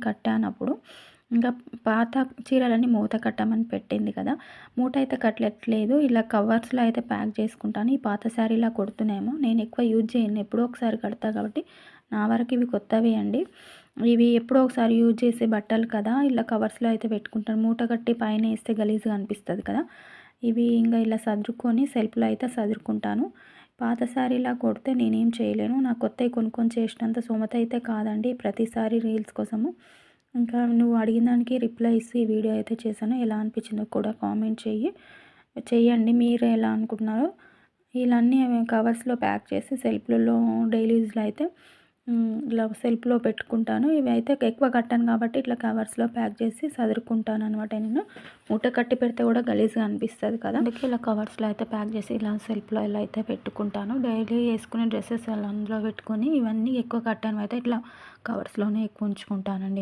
కట్టానప్పుడు ఇంకా పాత చీరలన్నీ మూత కట్టమని పెట్టింది కదా, మూట అయితే కట్టలేదు. ఇలా కవర్స్లో అయితే ప్యాక్ చేసుకుంటాను. ఈ పాత శారీలా కుడుతున్నాయేమో, నేను ఎక్కువ యూజ్ చేయను, ఎప్పుడో ఒకసారి కడతా కాబట్టి నా వరకు ఇవి కొత్తవి అండి. ఇవి ఎప్పుడో ఒకసారి యూజ్ చేసే బట్టలు కదా, ఇలా కవర్స్లో అయితే పెట్టుకుంటాను. మూట కట్టి పైన వేస్తే గలీజ్గా అనిపిస్తుంది కదా, ఇవి ఇంకా ఇలా సదురుకొని సెల్ఫ్లో అయితే సదురుకుంటాను. పాత శారీలా కొడితే నేనేం చేయలేను, నాకు కొత్తవి కొనుక్కొని చేసినంత సుమత అయితే కాదండి ప్రతిసారి రీల్స్ కోసము. ఇంకా నువ్వు అడిగిన దానికి రిప్లై ఇస్తూ ఈ వీడియో అయితే చేశాను. ఎలా అనిపించిందో కూడా కామెంట్ చెయ్యండి, మీరు ఎలా అనుకుంటున్నారో. ఇలా అన్నీ కవర్స్లో ప్యాక్ చేసి సెల్ఫ్లలో డైలీ యూజ్లో అయితే ఇలా సెల్ఫ్లో పెట్టుకుంటాను. ఇవి అయితే ఎక్కువ కట్టాను కాబట్టి ఇట్లా కవర్స్లో ప్యాక్ చేసి సదురుకుంటాను అనమాట. నేను మూట కట్టి పెడితే కూడా గలీజ్గా అనిపిస్తుంది కదా, అందుకే ఇలా కవర్స్లో అయితే ప్యాక్ చేసి ఇలా సెల్ఫ్లో ఇలా అయితే పెట్టుకుంటాను. డైలీ వేసుకునే డ్రెస్సెస్ అలా అందులో పెట్టుకొని, ఇవన్నీ ఎక్కువ కట్టాను అయితే ఇట్లా కవర్స్లోనే ఎక్కువ ఉంచుకుంటానండి.